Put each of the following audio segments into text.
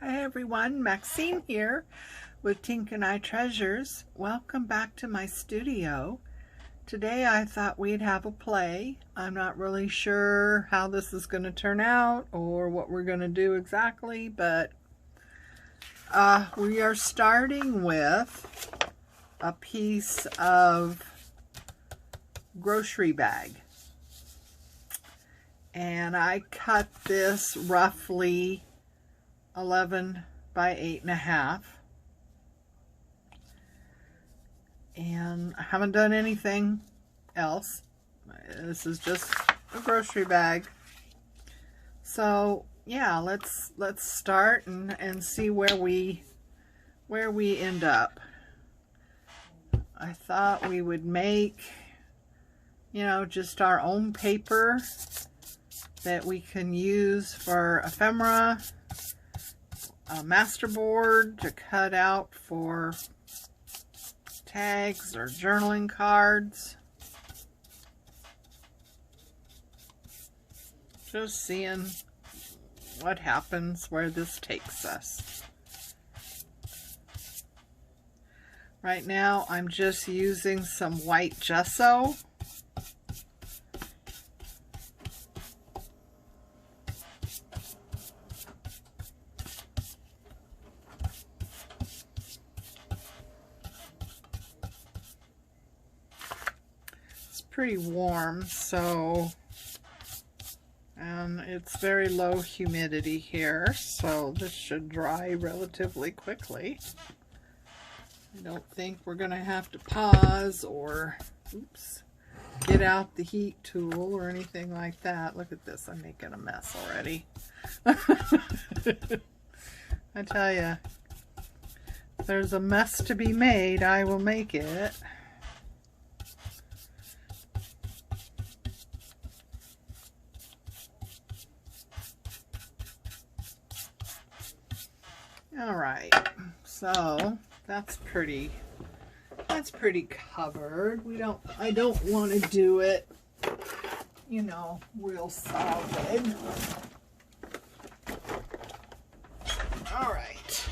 Hi everyone, Maxine here with Tink and I Treasures. Welcome back to my studio. Today I thought we'd have a play. I'm not really sure how this is going to turn out or what we're going to do exactly, but we are starting with a piece of grocery bag. And I cut this roughly 11 by 8.5, and I haven't done anything else. This is just a grocery bag. So yeah, let's start and see where we end up. I thought we would make, just our own paper that we can use for ephemera, a Masterboard to cut out for tags or journaling cards. Just seeing what happens, where this takes us. Right now I'm just using some white gesso. Pretty warm, so it's very low humidity here, so this should dry relatively quickly. I don't think we're gonna have to pause or get out the heat tool or anything like that. Look at this, I'm making a mess already. I tell you, if there's a mess to be made, I will make it. Alright, so that's pretty covered. I don't want to do it, real solid. Alright,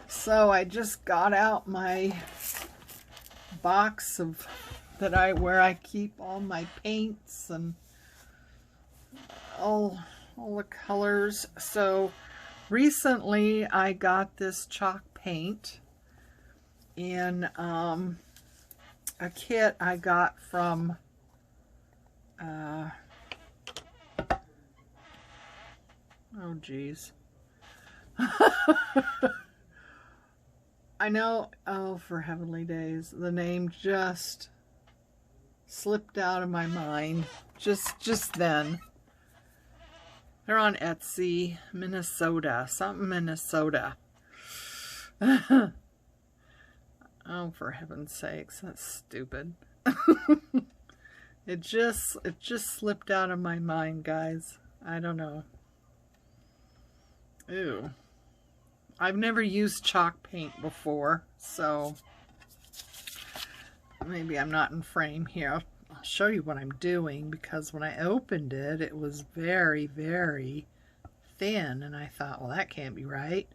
so I just got out my box of where I keep all my paints and all the colors. So recently I got this chalk paint in a kit I got from oh geez. I know, oh for heavenly days, the name just slipped out of my mind just then. They're on Etsy, Minnesota, something Minnesota. Oh, for heaven's sakes, that's stupid. It just slipped out of my mind, guys. I don't know. Ew. I've never used chalk paint before, so maybe I'm not in frame here. I'll show you what I'm doing, because when I opened it, it was very, very thin, and I thought, well, that can't be right.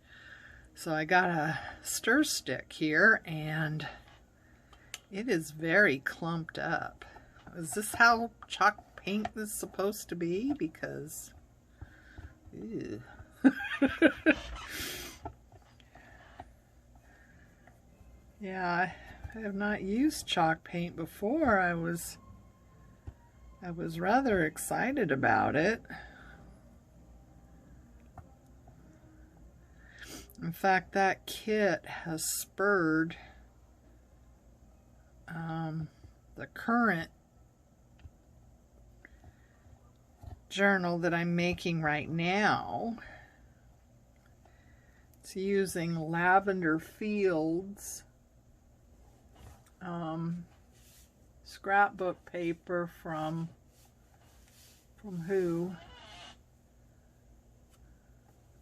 So I got a stir stick here, and it is very clumped up. Is this how chalk paint is supposed to be? Because, ew. Yeah, I have not used chalk paint before. I was rather excited about it. In fact, that kit has spurred the current journal that I'm making right now. It's using Lavender Fields scrapbook paper from who?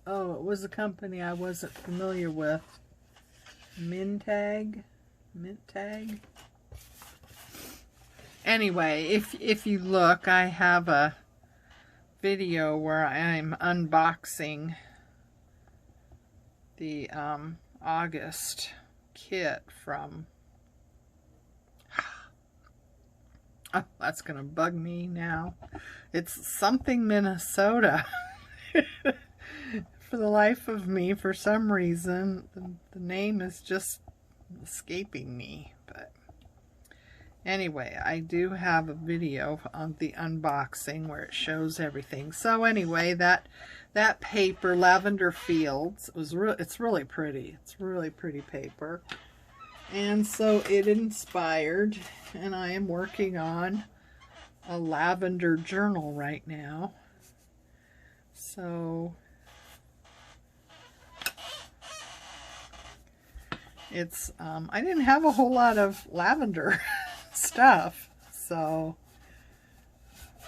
Oh, it was a company I wasn't familiar with. Mint Tag. Anyway, if you look, I have a video where I'm unboxing the August kit from, oh, that's gonna bug me now. It's something Minnesota. For the life of me, for some reason, the name is just escaping me. But anyway, I do have a video of the unboxing where it shows everything. So anyway, that paper, Lavender Fields, it's really pretty. It's really pretty paper. And so it inspired, and I am working on a lavender journal right now. So it's, I didn't have a whole lot of lavender stuff, so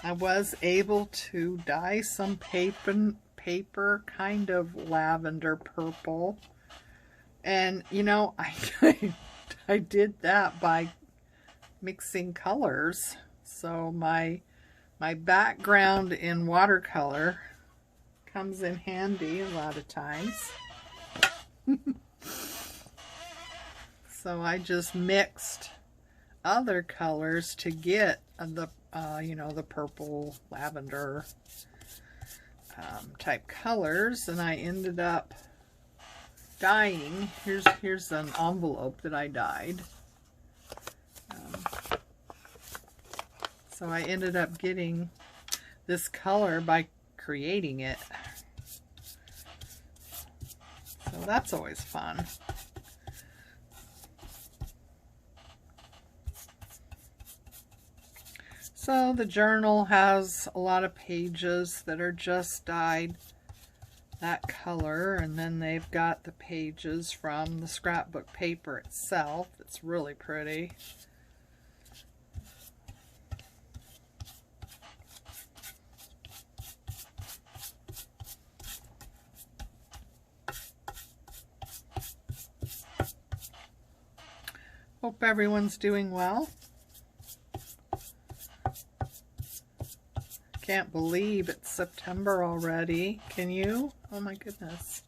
I was able to dye some paper kind of lavender purple. And you know, I did that by mixing colors. So my background in watercolor comes in handy a lot of times. So I just mixed other colors to get the you know, the purple lavender type colors, and I ended up dyeing. Here's an envelope that I dyed. So I ended up getting this color by creating it. So that's always fun. So the journal has a lot of pages that are just dyed that color, and then they've got the pages from the scrapbook paper itself. It's really pretty. Hope everyone's doing well. Can't believe it's September already. Can you? Oh my goodness.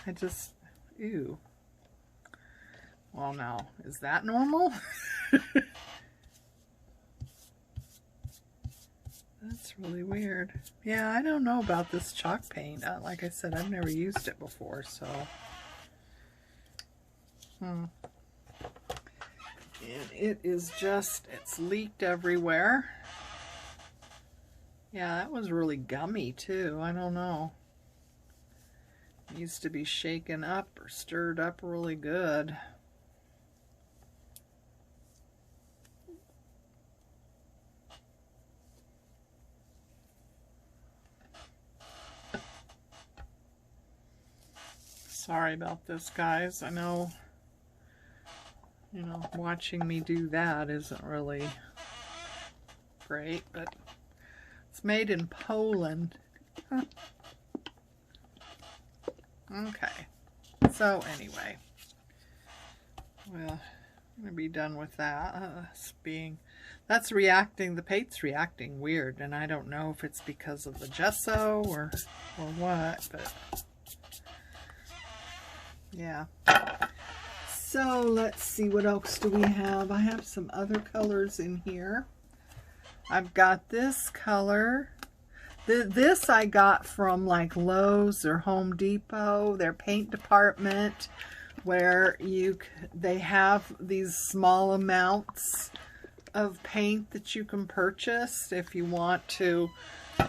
I just, ew. Well, now, is that normal? That's really weird. Yeah, I don't know about this chalk paint. Like I said, I've never used it before, so. And it is just, it's leaked everywhere. Yeah, that was really gummy too. I don't know. It needs to be shaken up or stirred up really good. Sorry about this, guys. I know, you know, watching me do that isn't really great, but it's made in Poland. Okay. So anyway, well, I'm gonna be done with that. That's reacting. The paint's reacting weird, and I don't know if it's because of the gesso or what, but yeah. So let's see, what else do we have? I have some other colors in here. I've got this color. This I got from like Lowe's or Home Depot, their paint department, where they have these small amounts of paint that you can purchase if you want to,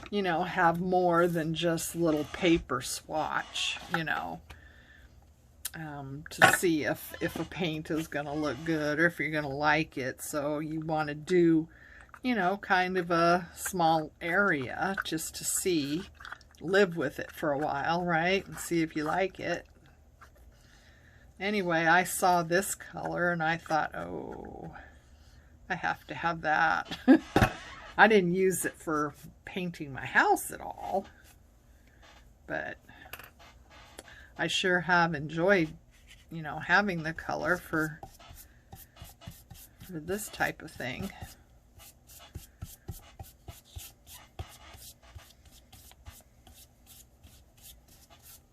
you know, have more than just little paper swatch, you know, to see if a paint is going to look good or if you're going to like it. So you want to do, you know, kind of a small area just to see, live with it for a while, right? And see if you like it. Anyway, I saw this color and I thought, oh, I have to have that. I didn't use it for painting my house at all, but I sure have enjoyed, you know, having the color for this type of thing.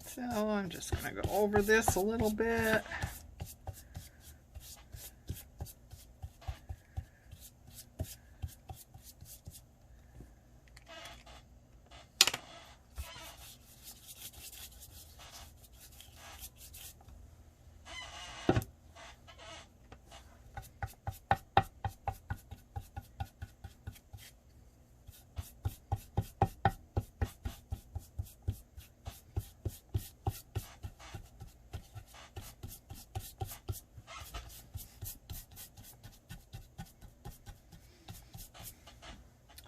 So So I'm just going to go over this a little bit.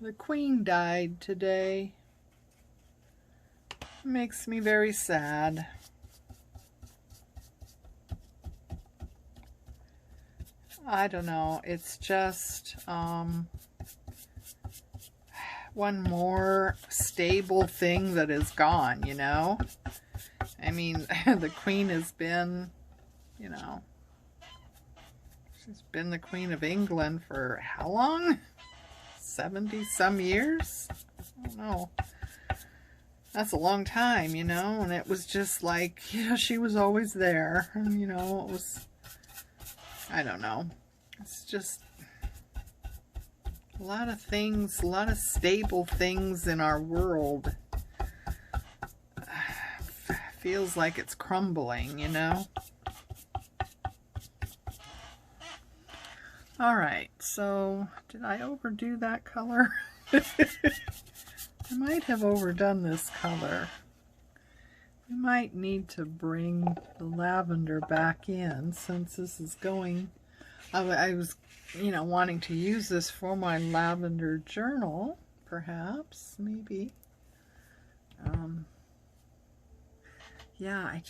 The Queen died today. Makes me very sad. I don't know. It's just one more stable thing that is gone, you know? I mean, the Queen has been, you know, she's been the Queen of England for how long? 70 some years? I don't know. That's a long time, you know, and it was just like, you know, she was always there, and, you know, it was, I don't know. It's just a lot of things, a lot of stable things in our world. Feels like it's crumbling, you know. Alright, so did I overdo that color? I might have overdone this color. We might need to bring the lavender back in since this is going. I was, you know, wanting to use this for my lavender journal, perhaps, maybe. Yeah, I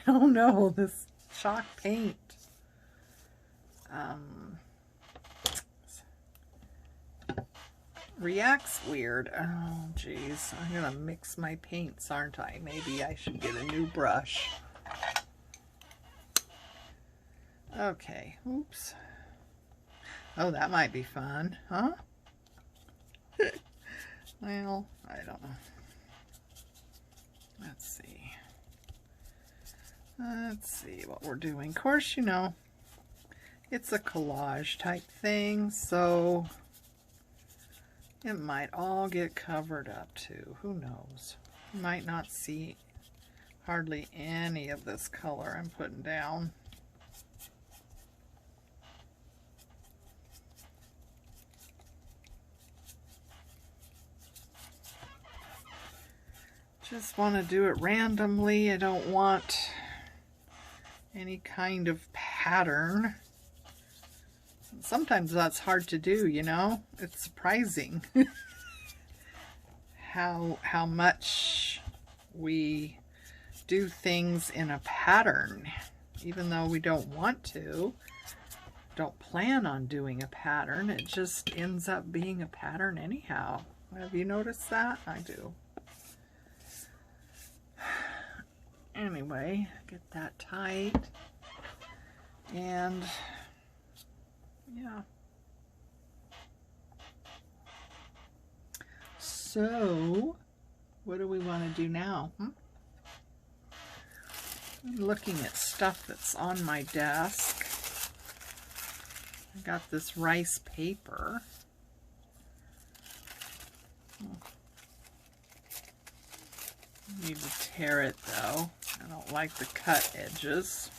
don't know, this chalk paint. Reacts weird. Oh, geez. I'm gonna mix my paints, aren't I? Maybe I should get a new brush. Okay. Oops. Oh, that might be fun, huh? Well, I don't know. Let's see. Let's see what we're doing. Of course, you know, it's a collage type thing, so it might all get covered up too. Who knows? You might not see hardly any of this color I'm putting down. Just want to do it randomly. I don't want any kind of pattern. Sometimes that's hard to do, you know. It's surprising how much we do things in a pattern, even though we don't want to, don't plan on doing a pattern. It just ends up being a pattern anyhow. Have you noticed that? I do. Anyway, get that tight, and yeah. So, what do we want to do now? I'm looking at stuff that's on my desk. I got this rice paper. I need to tear it though. I don't like the cut edges.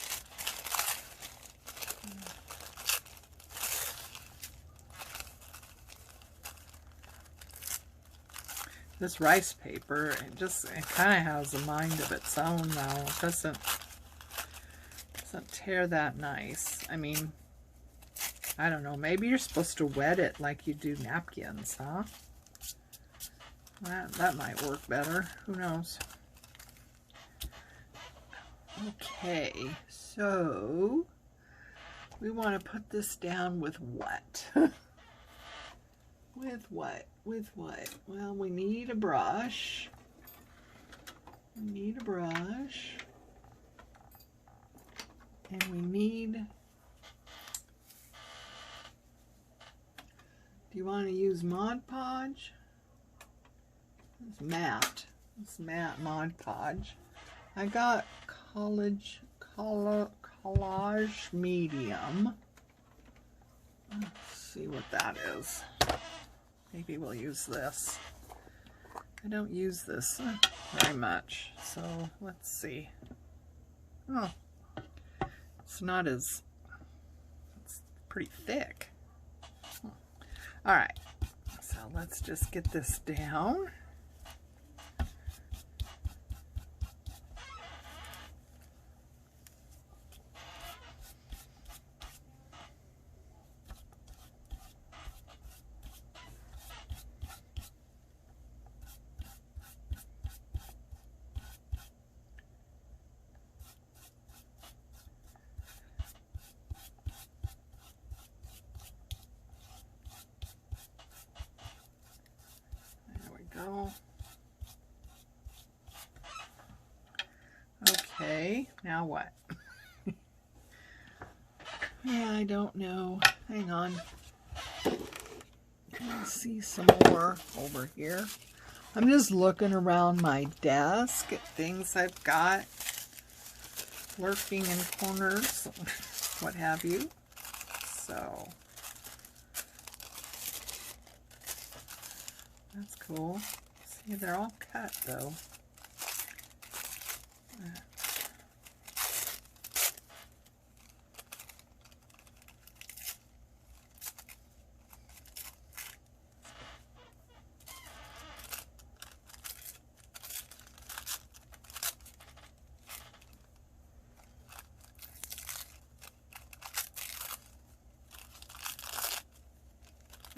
This rice paper, it kind of has a mind of its own though. It doesn't tear that nice. I mean, I don't know, maybe you're supposed to wet it like you do napkins, huh? That might work better. Who knows? Okay, so we want to put this down with what? With what? With what? Well, we need a brush. We need a brush. And we need... Do you want to use Mod Podge? It's matte. It's matte Mod Podge. I got collage medium. Let's see what that is. Maybe we'll use this. I don't use this very much, so let's see. Oh, it's not as, it's pretty thick. All right, so let's just get this down. Go. Okay, now what? Yeah, I don't know. Hang on. Can I see some more over here? I'm just looking around my desk at things I've got lurking in corners, what have you. So that's cool. See, they're all cut though.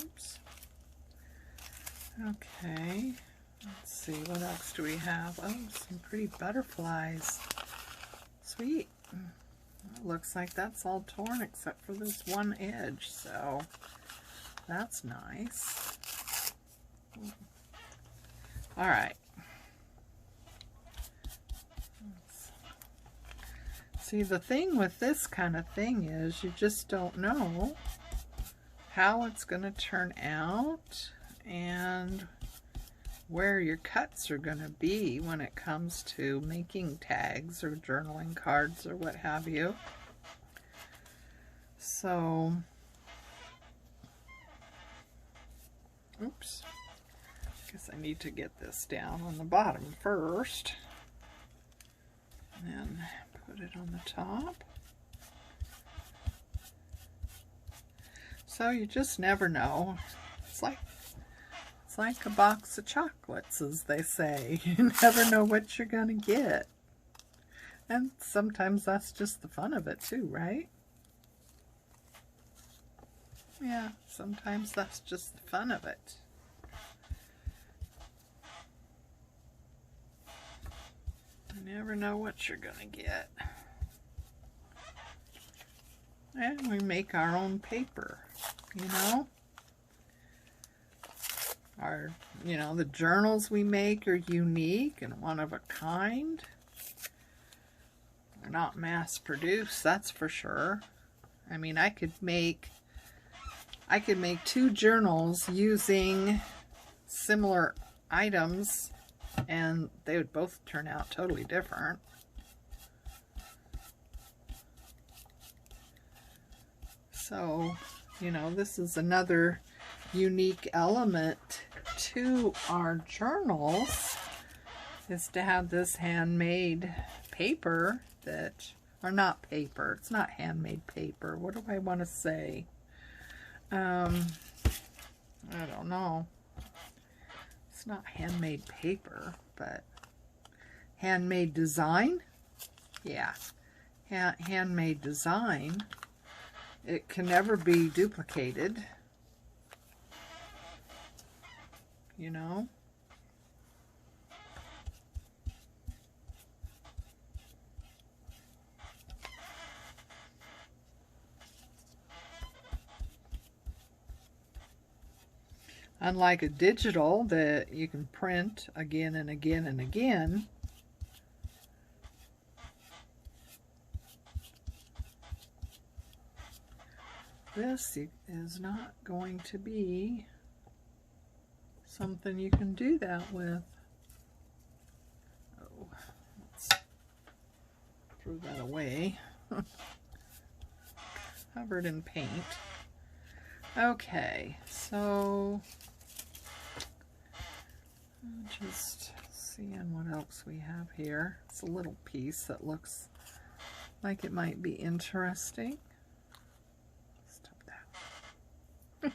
Oops. Okay, let's see, what else do we have? Oh, some pretty butterflies. Sweet. It looks like that's all torn except for this one edge, so that's nice. All right. See, the thing with this kind of thing is you just don't know how it's going to turn out and where your cuts are going to be when it comes to making tags or journaling cards or what have you. So, oops, I guess I need to get this down on the bottom first and then put it on the top. So you just never know. It's like a box of chocolates, as they say. You never know what you're gonna get. And sometimes that's just the fun of it too, right? Yeah, sometimes that's just the fun of it. You never know what you're gonna get. And we make our own paper, you know? The journals we make are unique and one of a kind. They're not mass produced, that's for sure. I mean, I could make 2 journals using similar items and they would both turn out totally different. So, this is another unique element to our journals, is to have this handmade paper or not paper, it's not handmade paper. What do I want to say? I don't know. It's not handmade paper, but handmade design? Yeah, handmade design. It can never be duplicated, you know? Unlike a digital that you can print again and again and again, this is not going to be something you can do that with. Oh, let's threw that away. Covered in paint. Okay, so just seeing what else we have here. It's a little piece that looks like it might be interesting. Stop that.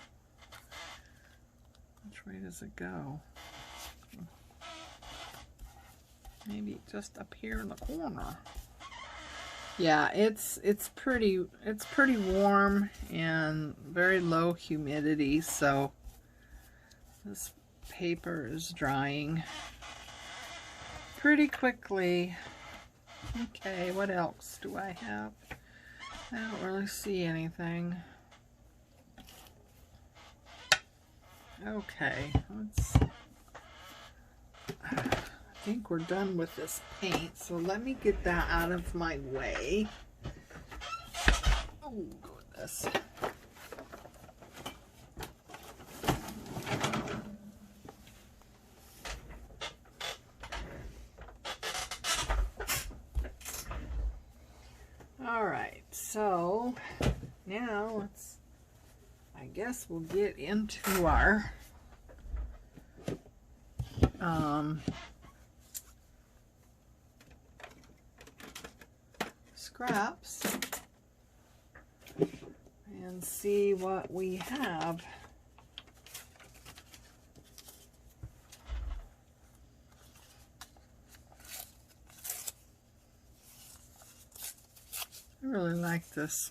Which way does it go? Maybe just up here in the corner. Yeah, it's pretty warm and very low humidity, so this paper is drying pretty quickly. Okay, what else do I have? I don't really see anything. Okay, I think we're done with this paint, so let me get that out of my way. Oh, goodness. All right, so now I guess we'll get into our scraps and see what we have. I really like this.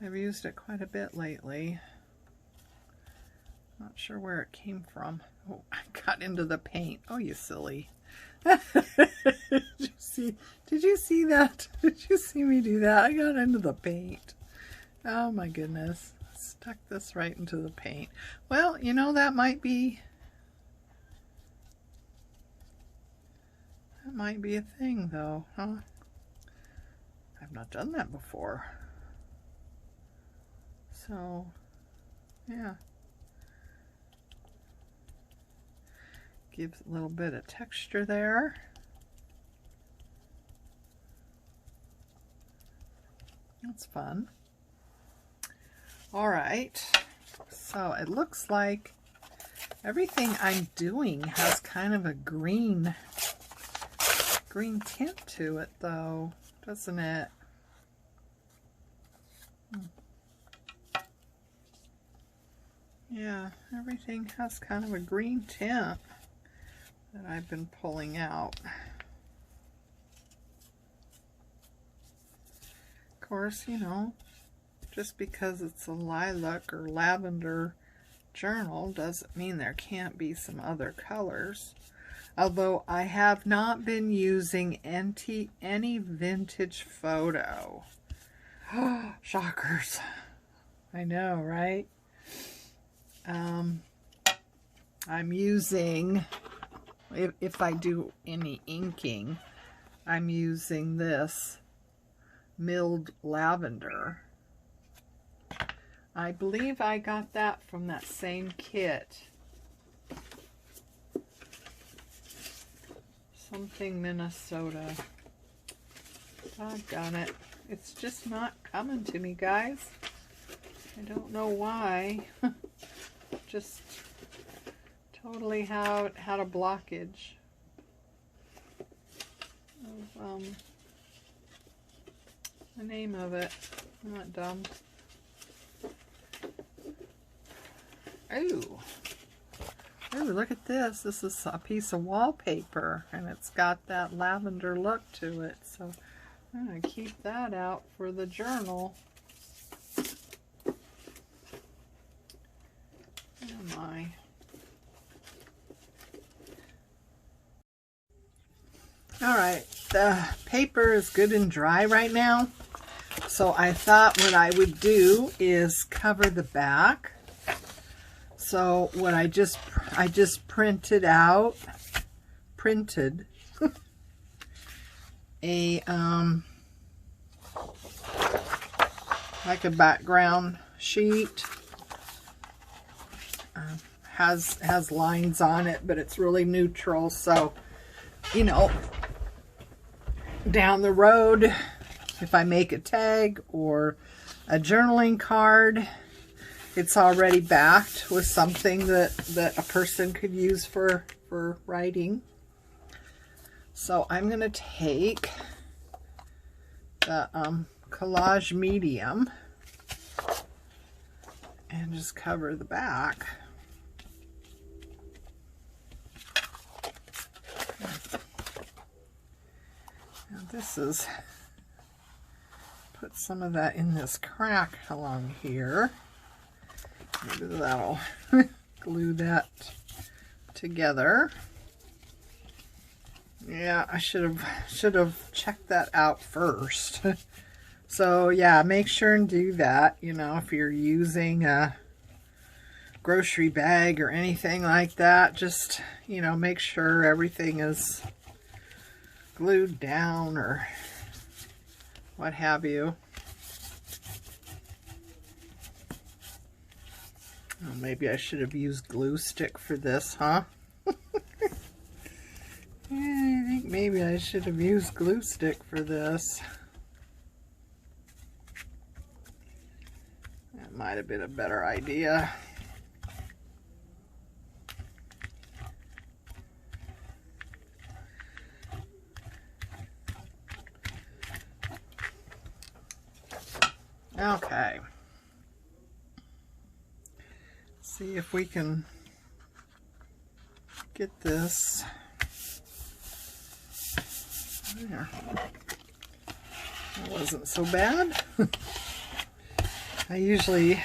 I've used it quite a bit lately. Not sure where it came from. Oh, I got into the paint. Oh, you silly. Did you see that? Did you see me do that? I got into the paint. Oh my goodness. Stuck this right into the paint. Well, you know, that might be a thing though, huh? I've not done that before. So, yeah. Gives a little bit of texture there. That's fun. All right, so it looks like everything I'm doing has kind of a green tint to it though, doesn't it? Yeah, everything has kind of a green tint that I've been pulling out. Of course, you know, just because it's a lilac or lavender journal doesn't mean there can't be some other colors. Although I have not been using any vintage photo. Shockers. I know, right? I'm using, if I do any inking, I'm using this milled lavender. I believe I got that from that same kit. Something Minnesota. Doggone it. It's just not coming to me, guys. I don't know why. Just totally had a blockage of the name of it. I'm not dumb. Ooh. Ooh, look at this. This is a piece of wallpaper, and it's got that lavender look to it. So I'm going to keep that out for the journal. Oh my. Alright, the paper is good and dry right now. So I thought what I would do is cover the back. So what I just printed a like a background sheet. Has lines on it, but it's really neutral, so you know, down the road, if I make a tag or a journaling card, it's already backed with something that a person could use for writing. So I'm going to take the collage medium and just cover the back. Now this is, put some of that in this crack along here. Maybe that'll glue that together. Yeah, I should have checked that out first. So yeah, make sure and do that. You know, if you're using a grocery bag or anything like that, just, you know, make sure everything is glued down or what have you. Oh, maybe I should have used glue stick for this, huh? Yeah, I think maybe I should have used glue stick for this. That might have been a better idea. Okay. See if we can get this there. That wasn't so bad. I usually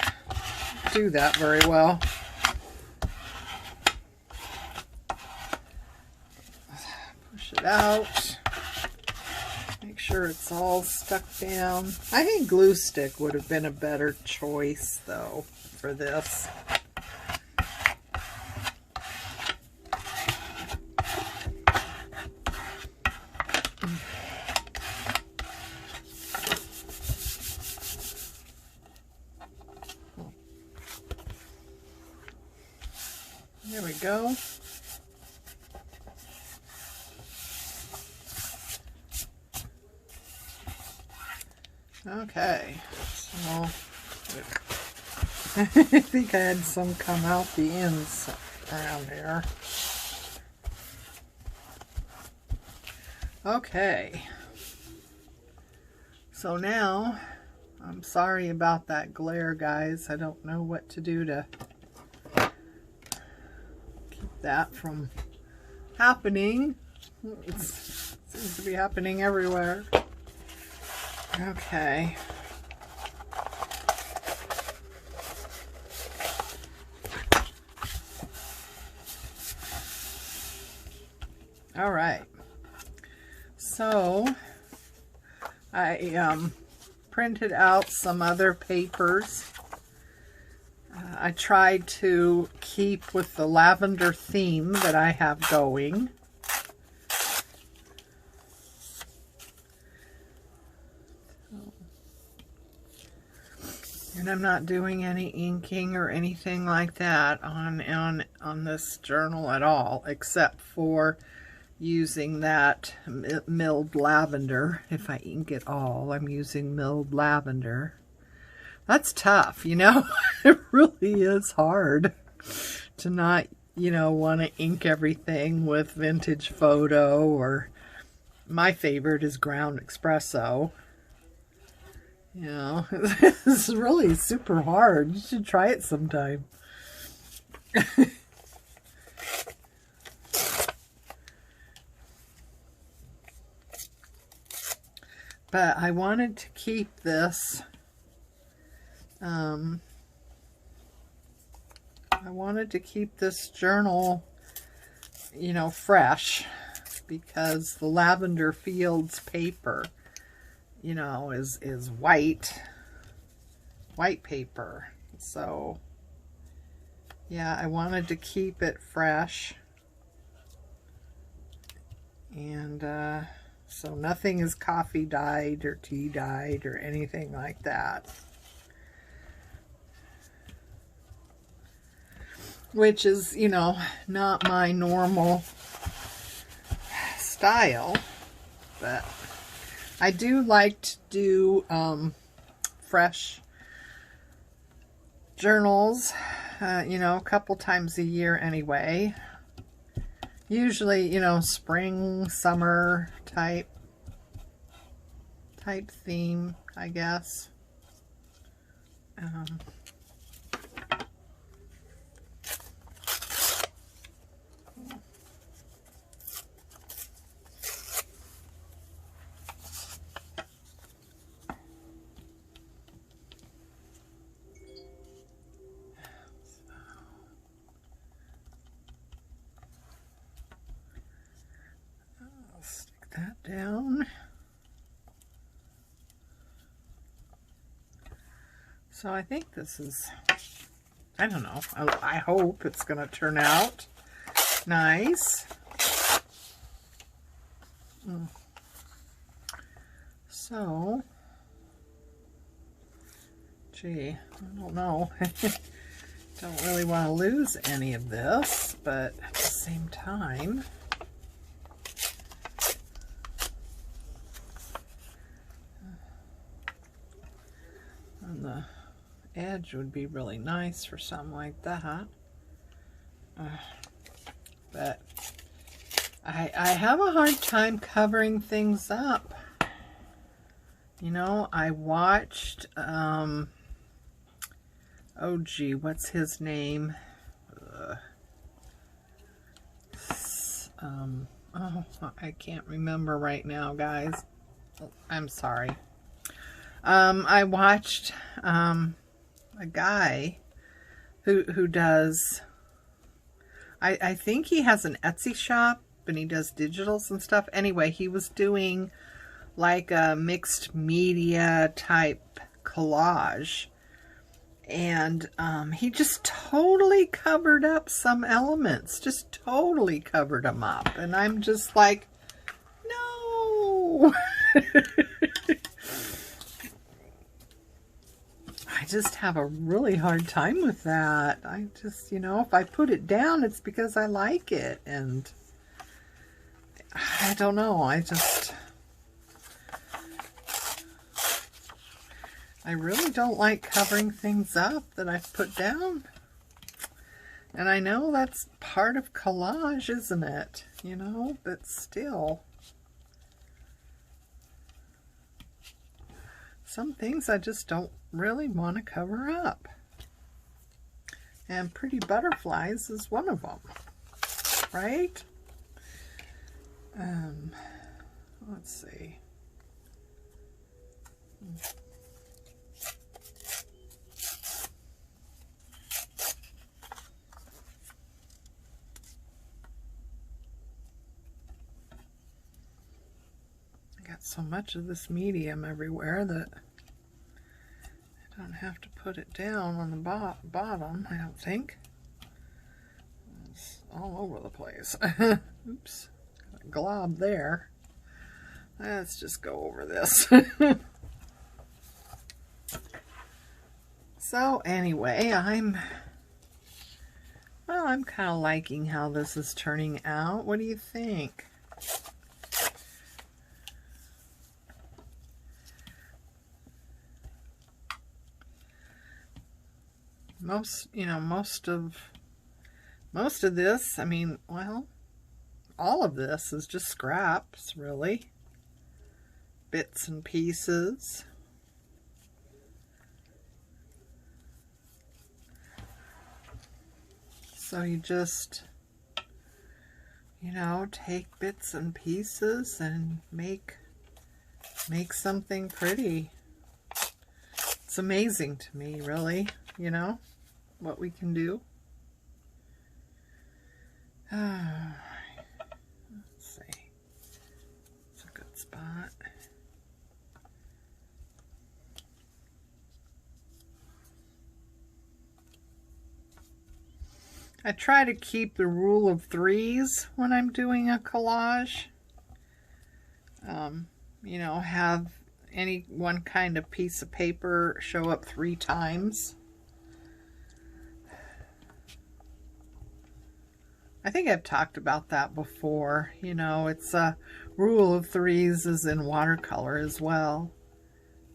do that very well. Push it out. Make sure it's all stuck down. I think glue stick would have been a better choice though for this. There we go. Okay, so I think I had some come out the ends around here. Okay, so now, I'm sorry about that glare, guys. I don't know what to do to keep that from happening. It seems to be happening everywhere. Okay. All right. So I printed out some other papers. I tried to keep with the lavender theme that I have going. And I'm not doing any inking or anything like that on this journal at all, except for using that milled lavender. If I ink it all, I'm using milled lavender. That's tough, you know. It really is hard to not, you know, want to ink everything with vintage photo, or my favorite is ground espresso. You know, this is really super hard. You should try it sometime. But I wanted to keep this, I wanted to keep this journal, you know, fresh, because the Lavender Fields paper, you know, is white paper. So yeah, I wanted to keep it fresh, and so nothing is coffee dyed or tea dyed or anything like that, which is, you know, not my normal style, but I do like to do fresh journals, you know, a couple times a year anyway. Usually, you know, spring, summer type theme, I guess. I'll stick that down. So I think this is, I don't know, I hope it's going to turn out nice. So, gee, I don't know. Don't really want to lose any of this, but at the same time, on the edge would be really nice for something like that. But I have a hard time covering things up. You know, I watched, oh gee, what's his name? Oh, I can't remember right now, guys. I'm sorry. I watched a guy who does, I think he has an Etsy shop and he does digitals and stuff. Anyway, he was doing like a mixed media type collage, and he just totally covered up some elements, just totally covered them up, and I'm just like, no. I just have a really hard time with that. I just, you know, if I put it down, it's because I like it, and I don't know, I really don't like covering things up that I've put down. And I know that's part of collage, isn't it? You know, but still. Some things I just don't really want to cover up. And Pretty Butterflies is one of them. Right? Let's see. So much of this medium everywhere that I don't have to put it down on the bottom, I don't think. It's all over the place. Oops, got a glob there. Let's just go over this. So anyway, I'm kind of liking how this is turning out. What do you think? Most of this, I mean, well, all of this is just scraps, really. Bits and pieces. So you just, you know, take bits and pieces and make something pretty. It's amazing to me, really, you know, what we can do. Let's see. It's a good spot. I try to keep the rule of threes when I'm doing a collage. You know, have any one kind of piece of paper show up 3 times. I think I've talked about that before. You know, it's a rule of threes is in watercolor as well.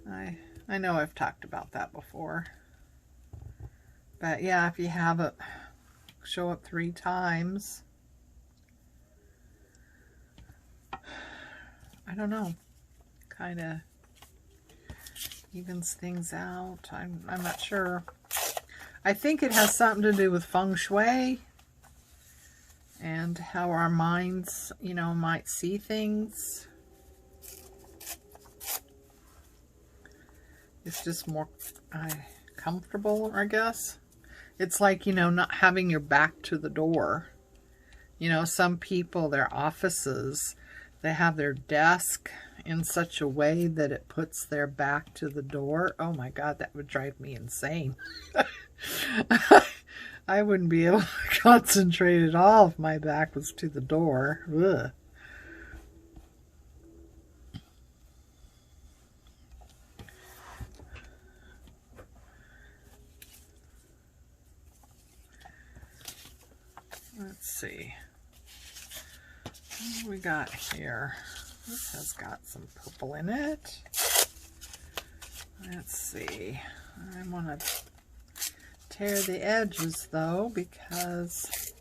I know I've talked about that before. But yeah, if you have it show up 3 times, I don't know, kind of evens things out. I'm not sure. I think it has something to do with feng shui and how our minds, you know, might see things. It's just more comfortable, I guess. It's like, you know, not having your back to the door. You know, some people, their offices, they have their desk in such a way that it puts their back to the door. Oh my God, that would drive me insane. I wouldn't be able to concentrate at all if my back was to the door. Ugh. Let's see. What do we got here? This has got some purple in it. Let's see. I want to tear the edges though, because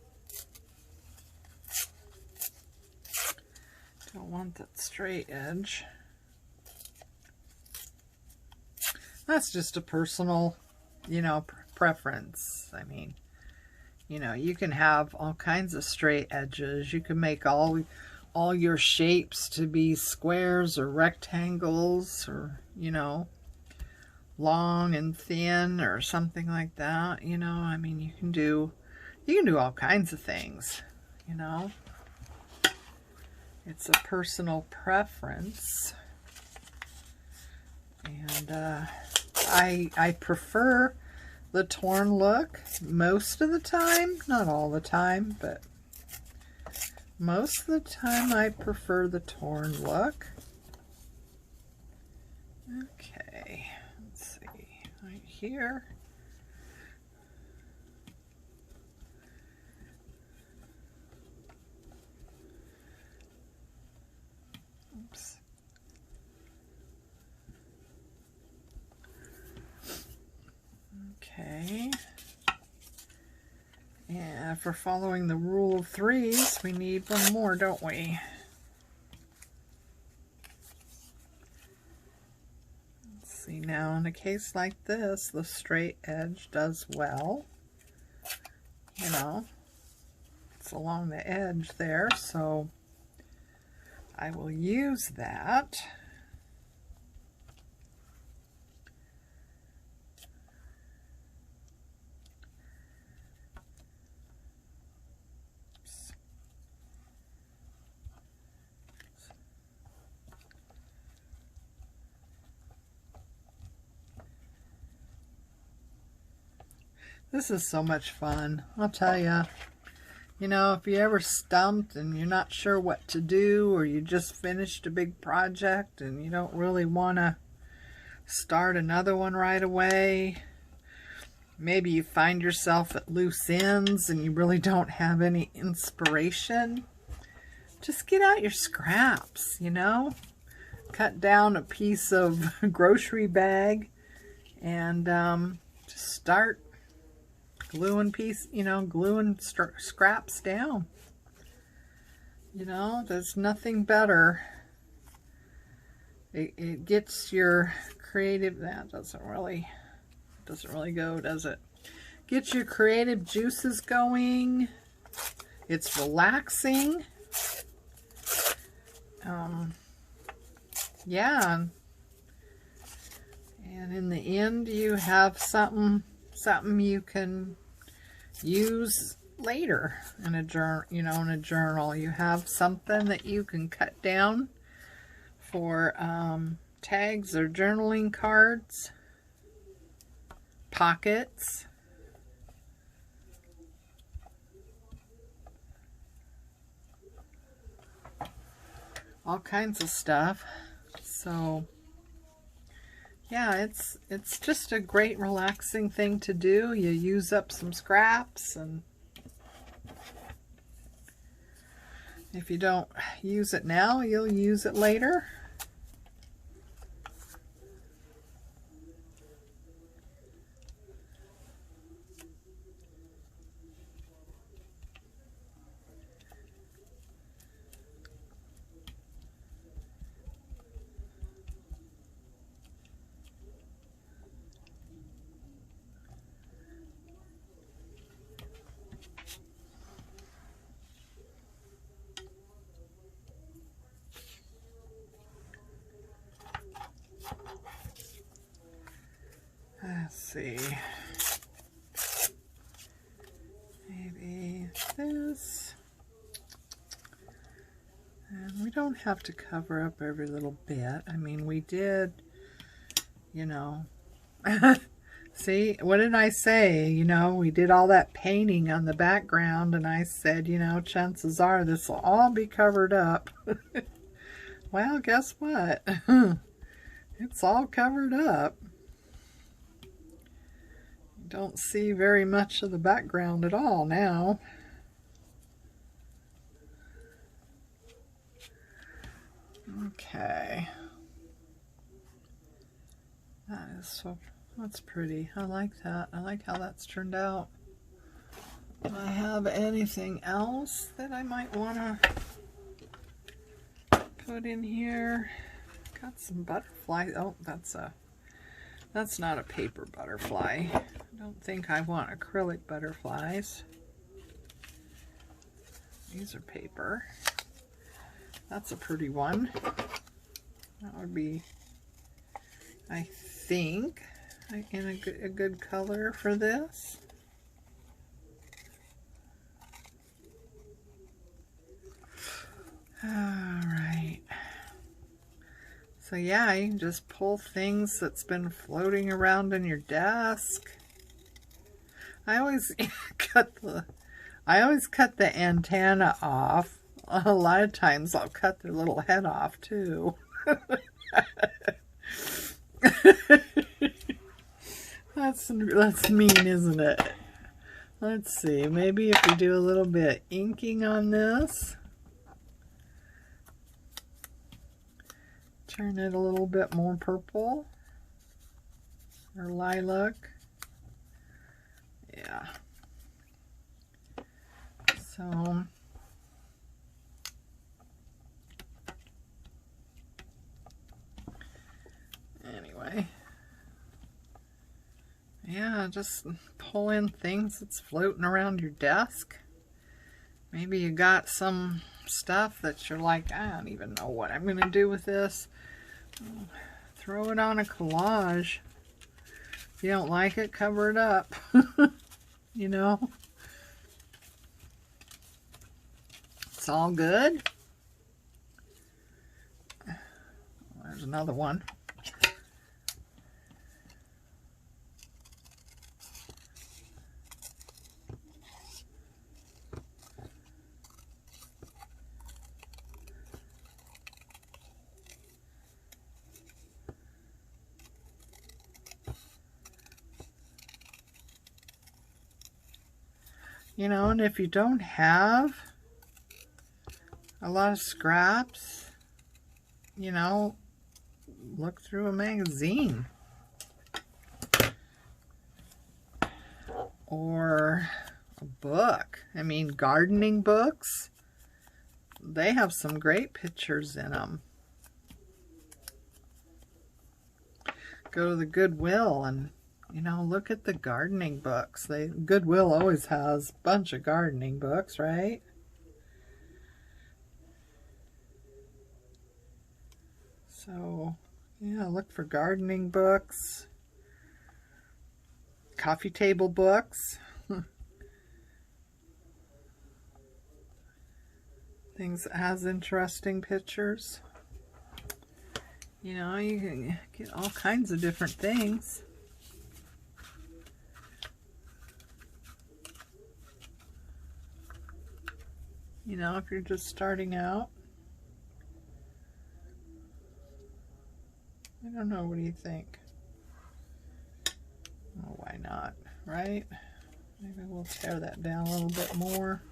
I don't want that straight edge. That's just a personal, you know, preference. I mean, you know, you can have all kinds of straight edges. You can make all your shapes to be squares or rectangles, or, you know, long and thin or something like that. You know, I mean, you can do all kinds of things, you know. It's a personal preference. And I prefer the torn look most of the time. Not all the time, but most of the time I prefer the torn look. Okay, let's see, right here. Oops. Okay. And if we're following the rule of threes, we need one more, don't we? Let's see, now in a case like this, the straight edge does well. You know, it's along the edge there, so I will use that. This is so much fun, I'll tell you. You know, if you're ever stumped and you're not sure what to do, or you just finished a big project and you don't really want to start another one right away, maybe you find yourself at loose ends and you really don't have any inspiration, just get out your scraps, you know. Cut down a piece of grocery bag and just start gluing scraps down. You know, there's nothing better. It gets your creative, that doesn't really go, does it? Gets your creative juices going. It's relaxing. Yeah. And in the end, you have something you can use later in a journal. You know, in a journal, you have something that you can cut down for tags or journaling cards, pockets. All kinds of stuff. So yeah, it's just a great relaxing thing to do. You use up some scraps and If you don't use it now, you'll use it later. Let's see. Maybe this. And we don't have to cover up every little bit. I mean, we did, you know. See, what did I say? You know, we did all that painting on the background, and I said, you know, chances are this will all be covered up. Well, guess what? It's all covered up. Don't see very much of the background at all now. Okay. That's pretty. I like that. I like how that's turned out. Do I have anything else that I might want to put in here? Got some butterflies. Oh, that's not a paper butterfly. I don't think I want acrylic butterflies. These are paper. That's a pretty one. That would be, I think, in a good color for this. All right. So yeah, you can just pull things that's been floating around in your desk. I always cut the antenna off. A lot of times I'll cut their little head off too. That's mean, isn't it? Let's see, maybe if we do a little bit inking on this. Turn it a little bit more purple or lilac. Yeah. So anyway, yeah, just pull in things that's floating around your desk. Maybe you got some stuff that you're like, I don't even know what I'm gonna do with this. Throw it on a collage. If you don't like it, cover it up. You know, it's all good. There's another one. You know, and if you don't have a lot of scraps, you know, look through a magazine or a book. I mean, gardening books, they have some great pictures in them. Go to the Goodwill and, you know, look at the gardening books. Goodwill always has a bunch of gardening books, right? So, yeah, look for gardening books, coffee table books, things that has interesting pictures. You know, you can get all kinds of different things. You know, if you're just starting out. I don't know, what do you think? Oh, why not, right? Maybe we'll tear that down a little bit more.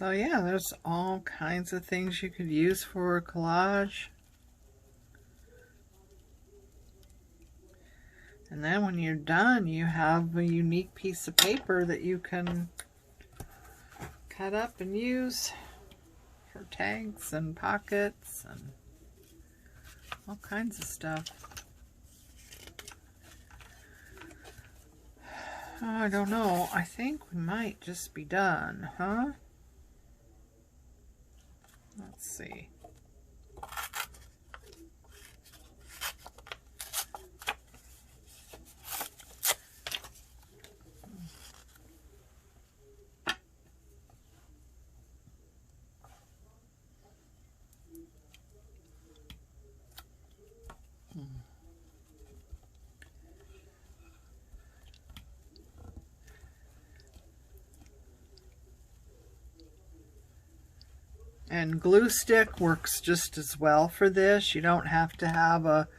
So yeah, there's all kinds of things you could use for a collage. And then when you're done, you have a unique piece of paper that you can cut up and use for tags and pockets and all kinds of stuff. I don't know. I think we might just be done, huh? Let's see. And glue stick works just as well for this. You don't have to have a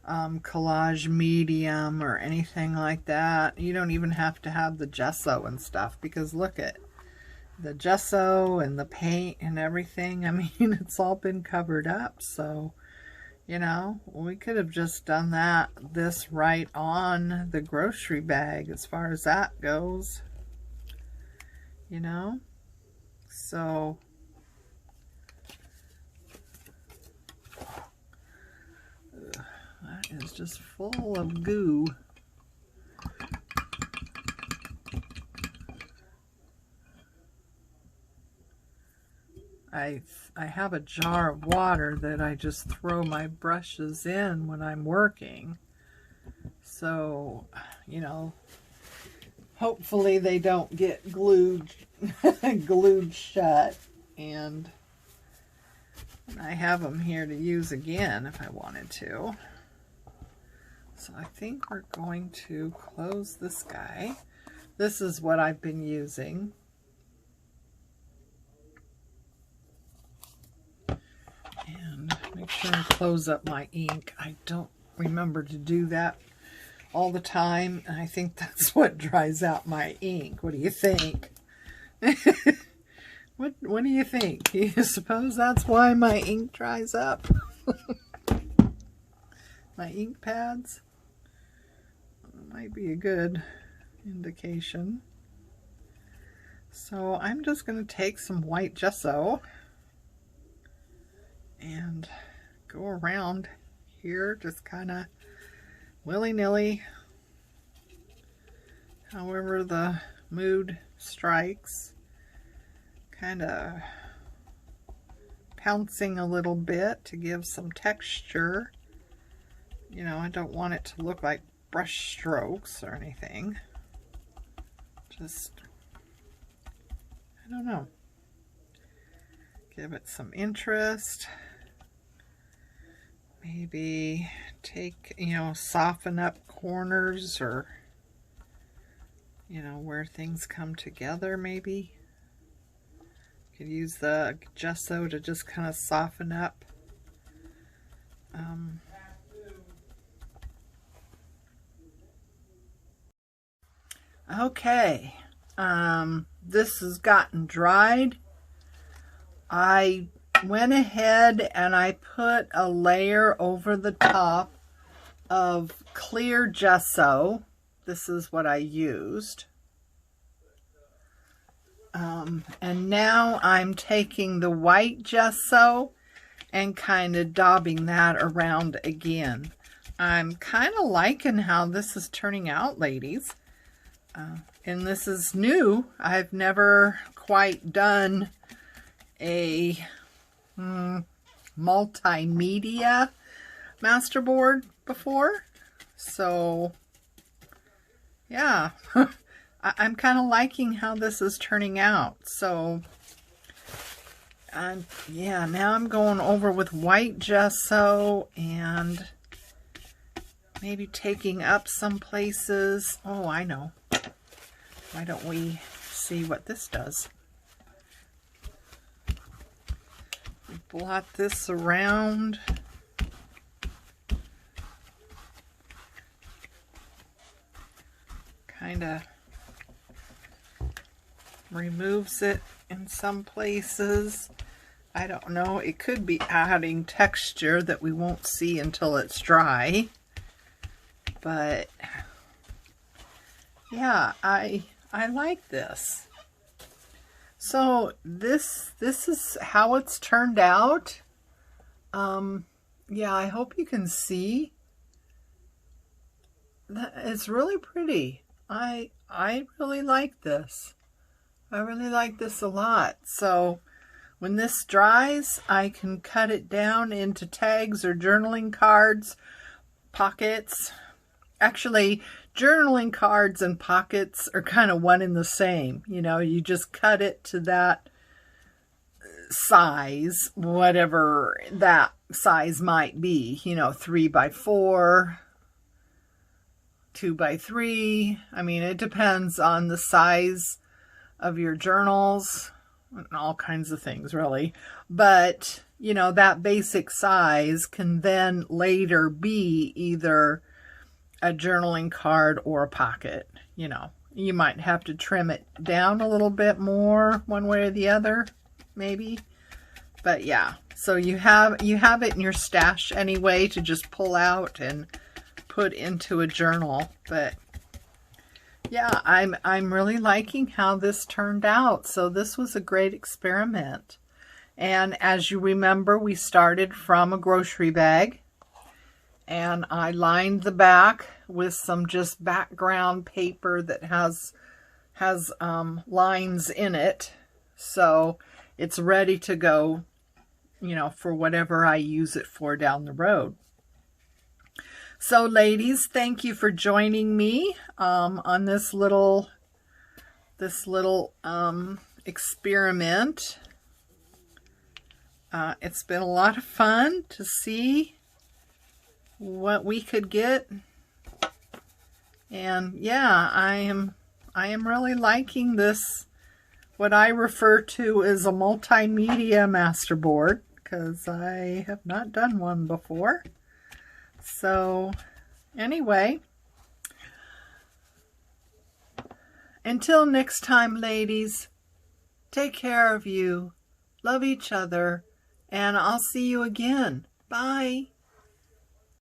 collage medium or anything like that. You don't even have to have the gesso and stuff, because look at the gesso and the paint and everything. I mean, it's all been covered up. So, you know, we could have just done this right on the grocery bag as far as that goes. You know? So that is just full of goo. I have a jar of water that I just throw my brushes in when I'm working. So, you know, hopefully they don't get glued shut. And I have them here to use again if I wanted to. So I think we're going to close this guy. This is what I've been using. And make sure I close up my ink. I don't remember to do that all the time, and I think that's what dries out my ink. What do you think? What do you think? Do you suppose that's why my ink dries up? My ink pads? Might be a good indication. So I'm just going to take some white gesso and go around here, just kind of willy-nilly, however the mood strikes, kind of pouncing a little bit to give some texture. You know, I don't want it to look like brush strokes or anything. Just, I don't know, give it some interest. Maybe take, you know, soften up corners, or, you know, where things come together maybe. Could use the gesso to just kind of soften up. Okay, this has gotten dried. I went ahead and I put a layer over the top of clear gesso. This is what I used. And now I'm taking the white gesso and kind of daubing that around again. I'm kind of liking how this is turning out, ladies. And this is new. I've never quite done a multimedia masterboard before. So, yeah. I'm kind of liking how this is turning out. So, yeah, now I'm going over with white gesso and maybe taking up some places. Oh, I know. Why don't we see what this does? We blot this around. Kind of removes it in some places. I don't know, it could be adding texture that we won't see until it's dry. But yeah, I like this. So this is how it's turned out. Yeah, I hope you can see. It's really pretty. I really like this. I really like this a lot. So when this dries, I can cut it down into tags or journaling cards, pockets. Actually, journaling cards and pockets are kind of one and the same. You know, you just cut it to that size, whatever that size might be. You know, 3x4, 2x3. I mean, it depends on the size of your journals and all kinds of things, really. But, you know, that basic size can then later be either a journaling card or a pocket. You know, you might have to trim it down a little bit more one way or the other, maybe. But yeah, so you have it in your stash anyway to just pull out and put into a journal. But yeah, I'm really liking how this turned out. So this was a great experiment. And as you remember, we started from a grocery bag. And I lined the back with some just background paper that has lines in it. So it's ready to go, you know, for whatever I use it for down the road. So ladies, thank you for joining me on this little experiment. It's been a lot of fun to see what we could get. And yeah, I am really liking this, what I refer to as a multimedia masterboard, because I have not done one before. So anyway, until next time, ladies, take care of you, love each other, and I'll see you again. Bye.